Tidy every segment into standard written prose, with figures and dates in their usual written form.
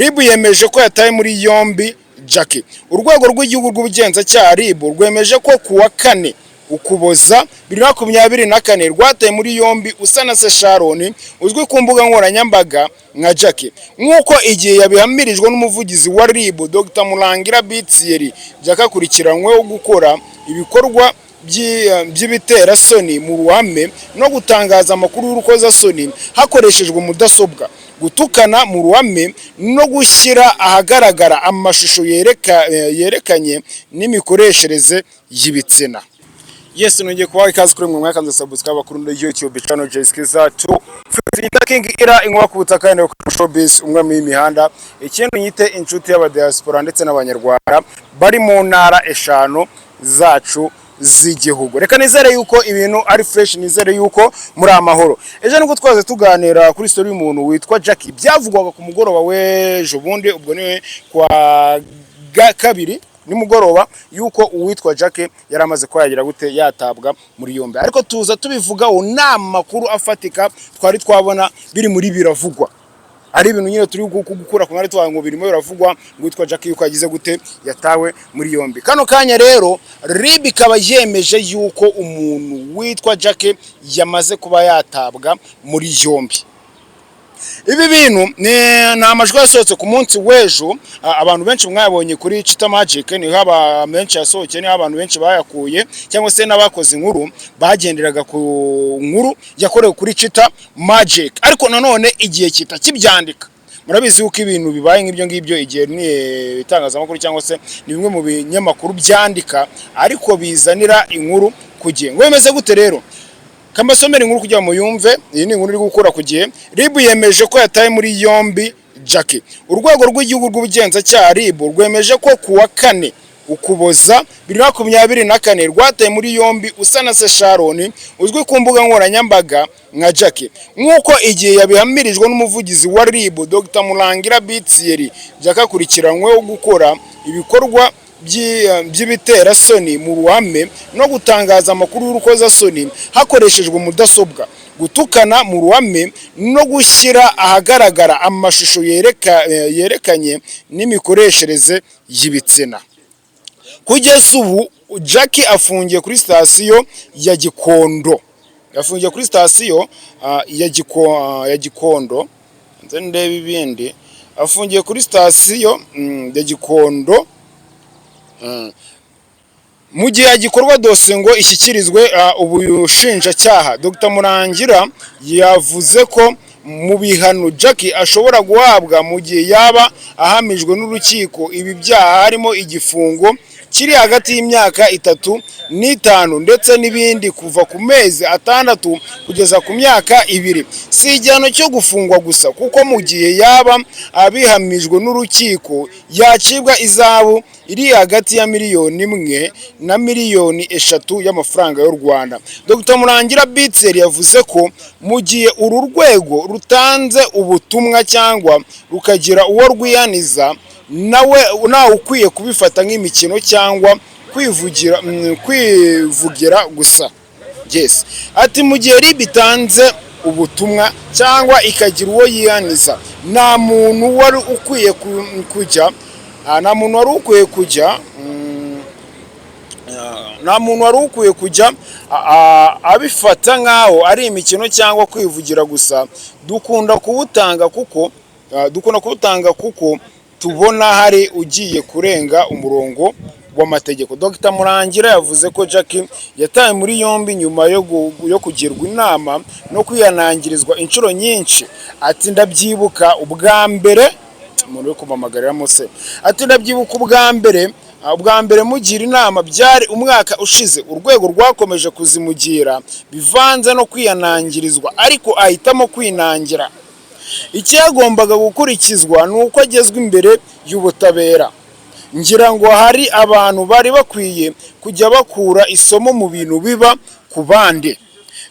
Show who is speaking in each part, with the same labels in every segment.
Speaker 1: RIB yemeje ko yataye muri yombi Jackie. Urwego rw'igihugu rw'ubugenzacyaha RIB rwemeje ko kuwa kane Ukuboza 2024 rwataye muri yombi Usanase Sharon uzwi ku mbuga nkoranyambaga nka Jackie, nk'uko igihe yabihamirijwe n'umuvugizi wa RIB Dr Murangira Bitsiyeri. Jackie akurikiranyweho gukora ibikorwa by'ibitera soni mu ruhame no gutangaza amakuru y'urukozasoni hakoreshejwe mudasobwa, gutukana mu ruhame no gushyira ahagaragara amashusho yerekanye n'imikoreshereze y'ibitsina. Yes, nongeye kubaha ikaze kuri mwe mwakanze subscribe kuri YouTube channel Jessica 2 King ira inkuba ku butaka ne ku showbiz umwe mu imihanda ikintu nyite inshuti y'aba diaspora ndetse n'abanyarwanda bari mu ntara eshanu zacu z'igihugu. Reka nizere yuko ibintu ari fresh, nizere yuko muri amahoro. Ejo niko twaze tuganira kuri story y'umuntu witwa Jackie, byavugwaga ku mugoroba w'ejo bundi, ubwo niwe kwa kabiri nimugoroba yuko uwitwa Jackie yaramaze ko yagira gute yatabwa muri yombi, ariko tuza tubivugaho n'amakuru afatika twari twabona biri muri biravugwa, ari ibintu nyine turi gukura ku mwari twango birimo biravugwa ngo witwa Jackie yuko yagize gute yatawe muri yombi. Kano kanya rero RIB ikaba yemeje yuko umuntu witwa Jackie yamaze kuba yatabwa muri yombi. Ibi bintu ni amajwi yasohotse ku munsi w'ejo, abantu benshi mwabonye kuri Chita Magic, ni haba menshi yasohokeye, ni abantu benshi bayakuye cyangwa se n'abakoze inkuru bagenderaga ku nkuru yakorewe kuri Chita Magic, ariko nanone igihe kita kibyandika. Murabizi uko ibintu bibaye nk'ibyo ngibyo igihe ni itangazamakuru cyangwa se ni bimwe mu binyamakuru byandika ariko bizanira inkuru kugiye. Ngo bimeze gute rero? Kamasomera inkuru kugira mu yumve, iyi ni inkuru iri gukora ku gihe. RIB yemeje ko yataye muri yombi Jackie. Urwego rw'igihugu rw'ubugenzacyaha RIB rwemeje ko kuwa kane Ukuboza 2024 rwataye muri yombi Usanase Sharon uzwi ku mbuga nkoranyambaga nka Jackie, nk'uko igihe yabihamirijwe n'umuvugizi wa RIB Dr Murangira Bitsiyeri. Jackie akurikiranyweho gukora ibikorwa by'ibitera soni mu ruhame no gutangaza amakuru y'urukozasoni hakoreshejwe mudasobwa, gutukana mu ruhame no gushyira ahagaragara amashusho yerekanye n'imikoreshereze y'ibitsina. Kugeza ubu Jackie afungiye kuri sitasiyo ya Gikondo, yafungiye kuri sitasiyo ya Gikondo, ndebe ibindi, afungiye kuri sitasiyo ya Gikondo mu gihe gikorwa dosiye ngo ishyikirizwe ubushinjacyaha. Dr Murangira yavuze ko mu bihano Jackie ashobora guhabwa mu gihe yaba ahamijwe n'urukiko ibi byaha harimo igifungo kiri hagati y'imyaka 3 n'5 ndetse n'ibindi kuva ku mezi 6 kugeza ku myaka 2. Si igihano cyo gufungwa gusa kuko mu gihe yaba abihamijwe n'urukiko yacibwa izabu iri hagati ya $1,000,000 na $3,000,000 y'amafaranga y'u Rwanda. Dr Murangira Bitsiyeri yavuze ko mu gihe uru rwego rutanze ubutumwa cyangwa rukagira uwo rwiyaniza nawe ukwiye kubifata nk'imikino cyangwa kwivugira gusa. Yes, ati mu gihe RIB itanze ubutumwa cyangwa ikagira uwo yiyaniza nta muntu wari ukwiye kujya abifata nkaho ari imikino cyangwa kwivugira gusa. Dukunda kubutanga kuko tubona hari ugiye kurenga umurongo w'amategeko. Dr Murangira yavuze ko Jackie yataye muri yombi nyuma yo kugirwa inama no kwihanangirizwa inshuro nyinshi. Ati ndabyibuka ubwa mbere umuntu yo kumamagarira se, ati ndabyibuka ubwa mbere mugira inama byari umwaka ushize, urwego rwakomeje kuzimugira bivanze no kwihanangirizwa ariko ahitamo kwinangira. Icyagombaga gukurikizwa nuko agezwe imbere y'ubutabera. Ngira ngo hari abantu bari bakwiye kujya bakura isomo mu bintu biba ku bandi.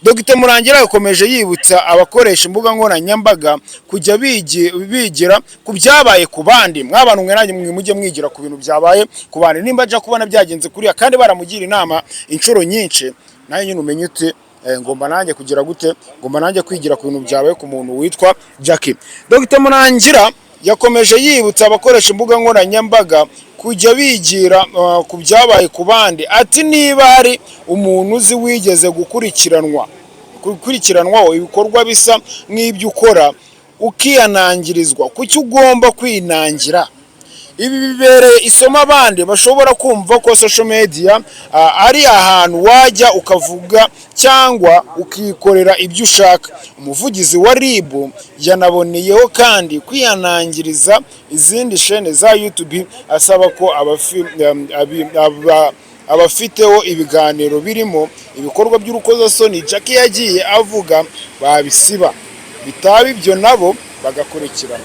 Speaker 1: Dr Murangira yakomeje yibutsa abakoresha imbuga nkoranyambaga kujya bigira ku byabaye ku bandi. Mwabantu mwe nanjye mujye mwigira ku bintu byabaye ku bandi, nimba aja kubona byagenze kuriya kandi baramugira inama inshuro nyinshi, nayo nyine umenye ute ngomba nanjye kugira gute, ngomba nanjye kwigira ku bintu byabaye ku muntu witwa Jackie. Dr Murangira yakomeje yibutsa abakoresha imbuga nkoranyambaga kujya bigira ku byabaye ku bandi, ati niba hari umuntu uzi wigeze gukurikiranwaho ibikorwa bisa nk'ibyo ukora ukiyanangirizwa, kuki ugomba kwinangira? Ibi bibereye isomo abandi bashobora kumva ko social media ari ahantu wajya ukavuga cyangwa ukikorera ibyo ushaka. Umuvugizi wa RIB yanaboneyeho kandi kwihanangiriza izindi shene za YouTube asaba ko abafiteho ibiganiro birimo ibikorwa by'urukozasoni Jackie yagiye avuga babisiba, bitaba ibyo nabo bagakurikirana.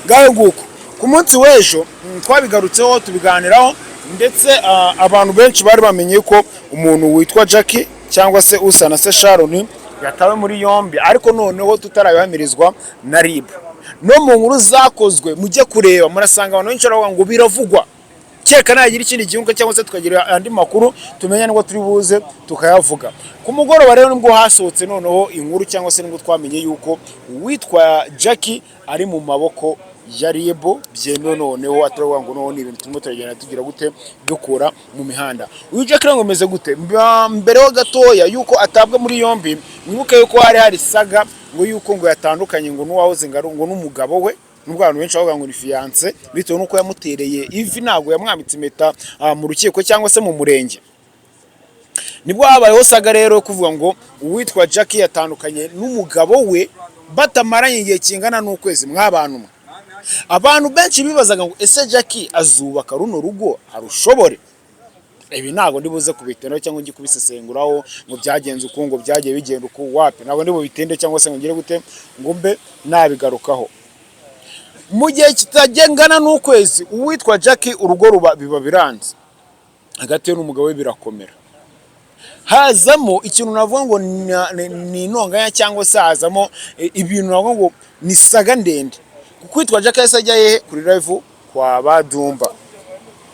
Speaker 1: Ngaho nguko ku munsi w'ejo twabigarutseho tubiganiraho, ndetse abantu benshi bari bamenye ko umuntu witwa Jackie cyangwa se Usanase Sharon yatawe muri yombi, ariko noneho tutarabihamirizwa na RIB. No mu nkuru zakozwe mujye kureba murasanga abantu benshi baravuga ngo biravugwa, cyeka nagira ikindi gihugu cyangwa se tukagira andi makuru tumenya ngo turi buze tukayavuga. Ku mugoroba rero nibwo hasohotse noneho inkuru cyangwa se nibwo twamenye yuko uwitwa Jackie ari mu maboko ya RIB byemewe, noneho ataravuga ngo noneho ibintu turimo turagenda tugira gute dukura mu mihanda. Uyu Jackie ngo meze gute? Mbere ho gatoya yuko atabwa muri yombi, mwibuke yuko hari saga ngo yuko ngo yatandukanye ngo n'uwahoze ngo n'umugabo we, nubwo abantu benshi bavuga ngo ni fiance bitewe nuko yamutereye ivi, ntago yamwambitse impeta mu rukiko cyangwa se mu murenge. Nibwo habayeho saga rero kuvuga ngo uwitwa Jackie yatandukanye n'umugabo we batamaranye igihe kingana n'ukwezi. Mwabantu mwe, abantu benshi bibazaga ngo ese Jackie azubaka runo rugo arushobore? Ibi ntago ndibuze kubitendo cyangwa ngi kubisesenguraho ngo byagenze uko ngo byagiye bigenda uko wapi, ntago ndibo bitende cyangwa se ngo ngire gute ngo mbe nabigarukaho. Mu gihe kitagengana n'ukwezi uwitwa Jackie urugo biba biranze hagati ye n'umugabo we, birakomera. Hazamo ikintu navuga ngo ni intonganya cyangwa se hazamo ibintu navuga ngo ni saga ndende. Kuko witwa Jackie yahise ajya hehe? Kuri live kwa Badumba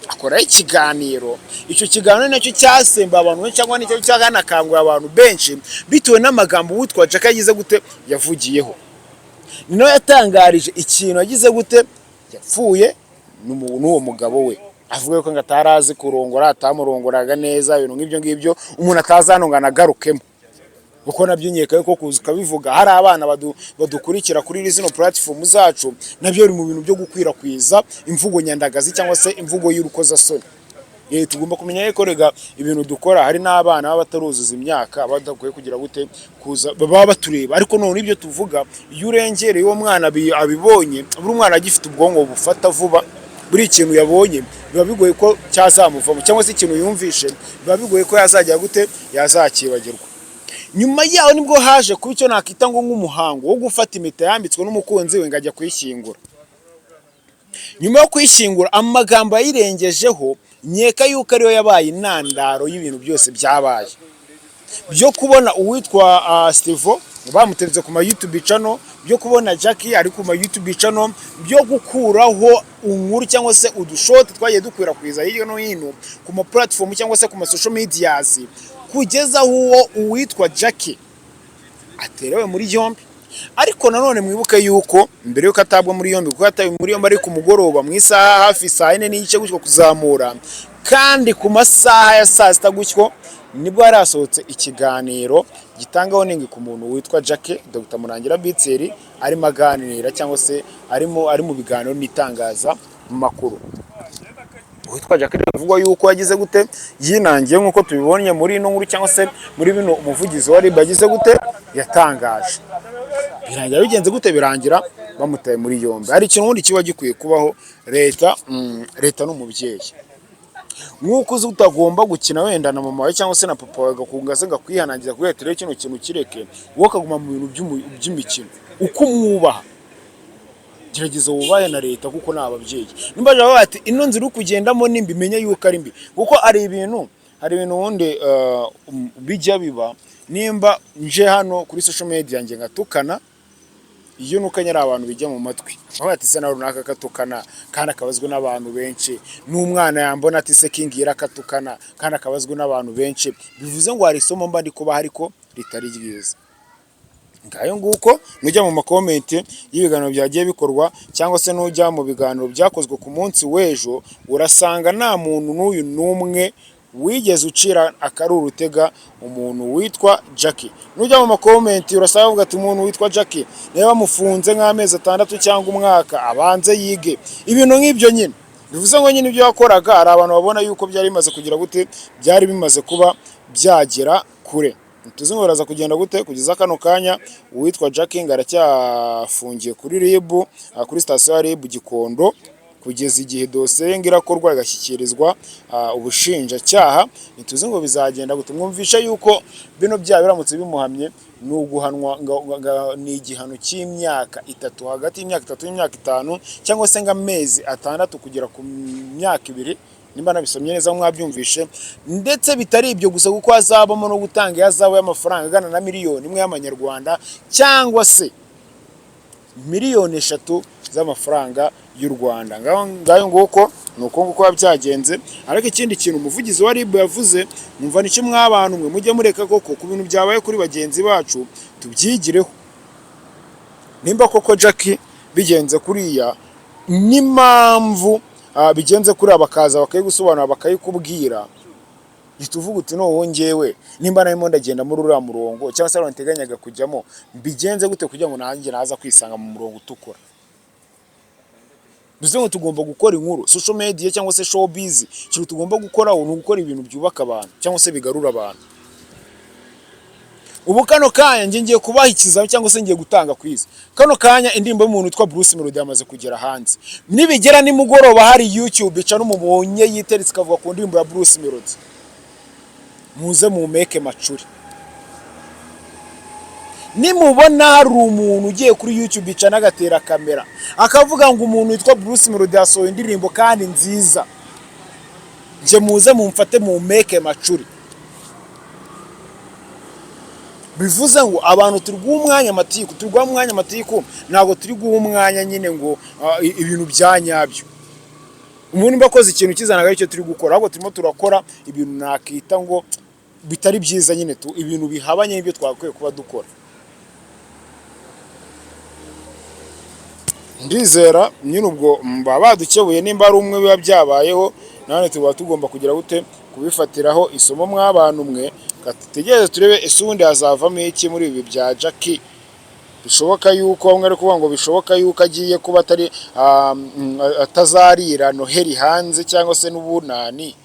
Speaker 1: akora ikiganiro. Icyo kiganiro nacyo cyasemba abantu benshi cyangwa nicyo cyaganakangura abantu benshi bitewe n'amagambo witwa Jackie yagize gute yavugiyeho. Nino yatangarije ikintu yagize gute yapfuye n'uwo mugabo we, avuga ko ngatarazi kurongora, atamurongoraga neza, ibintu nk'ibyo ngibyo umuntu atazanongana agarukemo. Uko nabyo nyeka ko kuza kabivuga hari abana badukurikira kuri zino platform zacu, nabyo biri mu bintu byo gukwirakwiza imvugo nyandagazi cyangwa se imvugo y'urukozasoni. Tugomba kumenya ko rega ibintu dukora hari n'abana baba bataruzuza imyaka badakwiye kugira gute kuza baba batureba, ariko none ibyo tuvuga iyo urengereye uwo mwana abibonye, buri mwana agifite ubwonko bufata vuba, buri ikintu yabonye biba bigoye ko cyazamuvamo, cyangwa se ikintu yumvishe biba bigoye ko yazajya gute yazakibagirwa. Nyuma yaho nibwo haje kuba icyo nakita ngo nk'umuhango wo gufata impeta yambitswe n'umukunzi we ngajya kuyishyingura. Nyuma yo kuyishyingura amagambo yayirengejeho nyeka yuko ariyo yabaye intandaro y'ibintu byose byabaye byo kubona uwitwa Stevo bamutevye ku ma YouTube channel, byo kubona Jackie ari ku ma YouTube channel, byo gukuraho inkuru cyangwa se udushoti twagiye dukwirakwiza hirya no hino ku ma platform cyangwa se ku ma social medias, kugeza uwo uwitwa Jackie aterewe muri yombi. Ariko nanone mwibuke yuko mbere yuko atabwa muri yombi, kuko atawe muri yombi ari ku mugoroba mu isaha hafi saa 4 n'igice gutyo kuzamura, kandi ku masaha ya saa 6 gutyo nibwo yarasohotse ikiganiro gitangaho ningi ku muntu witwa Jackie Dr. Murangira Bitseri ari maganira cyangwa se ari mu biganiro n'itangaza mu makuru. Witwa Jackie avuga yuko yagize gute yinangiye nkuko tubibonye muri ino nkuru cyangwa se muri bino umuvugizi wa RIB yagize gute yatangaje. Birangira bigenze gute? Birangira bamutaye muri yombi. Hari ikintu ubundi kiba gikwiye kubaho, leta n'umubyeyi nkuko uzi utagomba gukina wenda na mama wawe cyangwa se na papa wawe gakungaze ngakwihanangiza kuyetere kino kintu kireke wowe kaguma mu bintu by'imikino. Uko mwubaha gerageza wubahe na leta kuko n'ababyeyi nimba jaho ati ino nzira ukugendamo nimbimenye yuko ari mbi, kuko ari ibintu wundi bijya biba nimba nje hano kuri social media nge ngatukana iyo nukanyara abantu bijya mu matwi aho ati se na runaka katukana kandi akabazwe n'abantu benshi, n'umwana yambona ati se King yarakatukana kandi akabazwe n'abantu benshi, bivuze ngo hari isomo mba ndi kuba ariko ritari ryiza. ngayo nguko nujya mu makomenti y'ibiganiro byagiye bikorwa cyangwa se nujya mu biganiro byakozwe ku munsi w'ejo, urasanga nta muntu n'uyu n'umwe wigeze ucira akaruru utega umuntu witwa Jackie. Nujya mu makomenti urasanga bavuga ati umuntu witwa Jackie niba bamufunze nk'amezi 6 cyangwa umwaka abanze yige. Ibintu nk'ibyo nyine bivuze ngo nyine ibyo yakoraga hari abantu babona yuko byari bimaze kugira gute, byari bimaze kuba byagera kure. Tuzi ngo baraza kugenda gute kugeza kano kanya uwitwa Jackie aracyafungiye kuri RIB, kuri station ya RIB Gikondo, kugeza igihe dosiye ngirakorwa igashyikirizwa ubushinjacyaha. Ntituzi ngo bizagenda gute. Mwumvisha yuko bino byaha biramutse bimuhamye ni uguhanwa ni igihano cy'imyaka 3, hagati y'imyaka 3 n'imyaka 5 cyangwa se ng'amezi 6 kugera ku myaka 2, nimba nabisomye neza mwabyumvishe. Ndetse bitari ibyo gusa kuko hazabamo no gutanga yazawe y'amafaranga agana na miliyoni 1 y'amanyarwanda cyangwa se miliyoni 3 z'amafaranga y'u Rwanda. Ngayo nguko nuko nguko byagenze. Ariko ikindi kintu umuvugizi wa RIB yavuze, mwumva n'icyo mw'abantu mwe mujye mureka koko ku bintu byabaye kuri bagenzi bacu tubyigireho. Nimba koko Jackie bigenze kuriya n'impamvu bigenze kuri abakaza bakayigusobanura bakayikubwira, ituvuga uti no wongewe nimba narimo ndagenda muri uriya murongo cyangwa se aranteganyaga kujyamo bigenze gute kugira ngo nanjye naza kwisanga mu murongo utukura. Bivuze ngo tugomba gukora inkuru social media cyangwa se showbiz, cyo tugomba gukora ni gukora ibintu byubaka abantu cyangwa se bigarura abantu. Ubu kano kanya ngiye kubaha ikizami cyangwa se ngiye gutanga kwiza. Kano kanya indirimbo y'umuntu witwa Bruce Melody yamaze kugera hanze. Nibigera nimugoroba hari YouTube ica n'umubonye yiteretse kavuga ku ndirimbo ya Bruce Melody, muze mu meke macuri. Nimubona hari umuntu ugiye kuri YouTube ica nagatera kamera akavuga ngo umuntu witwa Bruce Melody yasohoye indirimbo kandi nziza, nje muze mumfate mu meke macuri. Bivuze ngo abantu turi guha umwanya amatiku, ntabwo turi guha umwanya nyine ngo ibintu byanyabyo. Umuntu bakoze ikintu kizanaga aricyo turi gukora, ahubwo turimo turakora ibintu nakita ngo bitari byiza nyine ibintu bihabanye n'ibyo twakwiye kuba dukora. Ndizera nyine ubwo baba badukebuye nimba ari umwe biba byabayeho, nane tuba tugomba kugira gute kubifatiraho isomo mw'abantu mwe. Tutegereze turebe isundi hazavamo iki muri ibi bya Jackie. Bishoboka yuko bamwe ari kuvuga ngo bishoboka yuko agiye kuba atari atazarira Noheli hanze cyangwa se n'ubunani.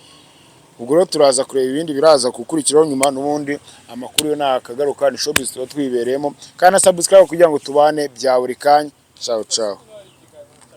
Speaker 1: Ubwo rero turaza kureba ibindi biraza gukurikiraho nyuma, n'ubundi amakuru yo nakagaruka ni showbiz tuba twibereyemo. Kandi subscribe kugira ngo tubane bya buri kanya. Ciao ciao.